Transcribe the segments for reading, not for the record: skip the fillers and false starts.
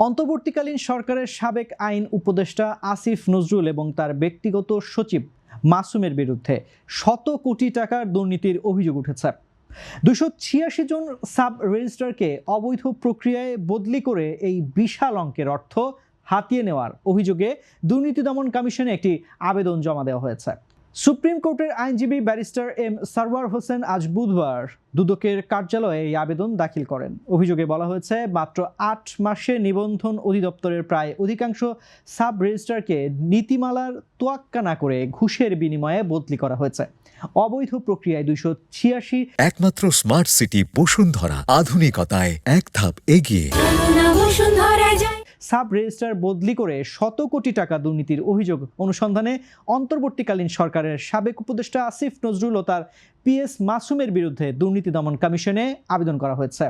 অন্তর্বর্তীকালীন সরকারের সাবেক আইন উপদেষ্টা আসিফ নজরুল এবং তার ব্যক্তিগত সচিব মাসুমের বিরুদ্ধে শত কোটি টাকার দুর্নীতির অভিযোগ উঠেছে। 286 জন সাব রেজিস্ট্রারকে অবৈধ প্রক্রিয়ায় বদলি করে এই বিশাল অঙ্কের অর্থ হাতিয়ে নেওয়ার অভিযোগে দুর্নীতি দমন কমিশনে একটি আবেদন জমা দেওয়া হয়েছে। সুপ্রিম কোর্টের আইনজীবী ব্যারিস্টার এম সারওয়ার হোসেন আজ বুধবার দুদকের কার্যালয়ে এই আবেদন দাখিল করেন। অভিযোগে বলা হয়েছে, মাত্র 8 মাসে নিবন্ধন অধিদপ্তরের প্রায় অধিকাংশ সাব রেজিস্ট্রারকে নীতিমালার তোয়াক্কা না করে ঘুষের বিনিময়ে বদলি করা হয়েছে। অবৈধ প্রক্রিয়ায় 286 একমাত্র স্মার্ট সিটি বসুন্ধরা, আধুনিকতায় এক ধাপ এগিয়ে। সাব রেজিস্ট্রার বদলি করে শত কোটি টাকা দুর্নীতির অভিযোগ অনুসন্ধানে অন্তর্বর্তীকালীন সরকারের সাবেক উপদেষ্টা আসিফ নজরুল ও তার পিএস মাসুমের বিরুদ্ধে দুর্নীতি দমন কমিশনে আবেদন করা হয়েছে।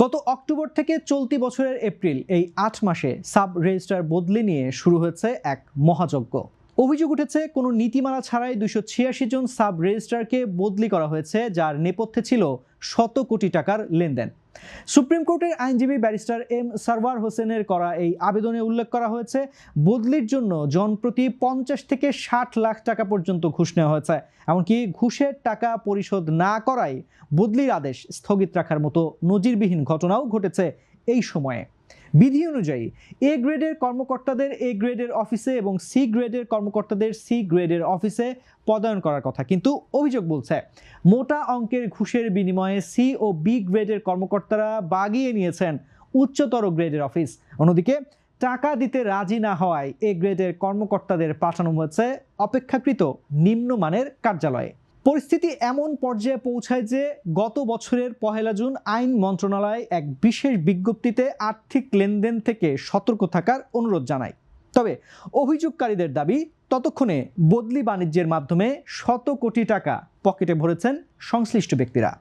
গত অক্টোবর থেকে চলতি বছরের এপ্রিল, এই 8 মাসে সাব রেজিস্ট্রার বদলি নিয়ে শুরু হয়েছে এক মহাযজ্ঞ। অভিযোগ উঠেছে, কোনো নীতিমালা ছাড়াই 286 জন সাব রেজিস্ট্রারকে বদলি করা হয়েছে, যার নেপথ্যে ছিল শত কোটি টাকার লেনদেন। সুপ্রিম কোর্টের আইনজীবী ব্যারিস্টার এম সারওয়ার হোসেনের করা এই আবেদনে উল্লেখ করা হয়েছে, বদলির জন্য জনপ্রতি 50 থেকে 60 লাখ টাকা পর্যন্ত ঘুষ নেওয়া হয়েছে। এমনকি ঘুষের টাকা পরিশোধ না করায় বদলির আদেশ স্থগিত রাখার মতো নজিরবিহীন ঘটনাও ঘটেছে এই সময়ে। বিধি অনুযায়ী এ গ্রেডের কর্মকর্তাদের এ গ্রেডের অফিসে এবং সি গ্রেডের কর্মকর্তাদের সি গ্রেডের অফিসে পদায়ন করার কথা, কিন্তু অভিযোগ বলছে মোটা অঙ্কের ঘুষের বিনিময়ে সি ও বি গ্রেডের কর্মকর্তারা বাগিয়ে নিয়েছেন উচ্চতর গ্রেডের অফিস। অন্যদিকে টাকা দিতে রাজি না হওয়ায় এ গ্রেডের কর্মকর্তাদের পাঠানো হয়েছে অপেক্ষাকৃত নিম্নমানের কার্যালয়ে। পরিস্থিতি এমন পর্যায়ে পৌঁছায় যে গত বছরের 1 জুন আইন মন্ত্রণালয় এক বিশেষ বিজ্ঞপ্তিতে আর্থিক লেনদেন থেকে সতর্ক থাকার অনুরোধ জানায়। তবে অভিযোগকারীদের দাবি, ততক্ষণে বদলি বাণিজ্যের মাধ্যমে শত কোটি টাকা পকেটে ভরেছেন সংশ্লিষ্ট ব্যক্তিরা।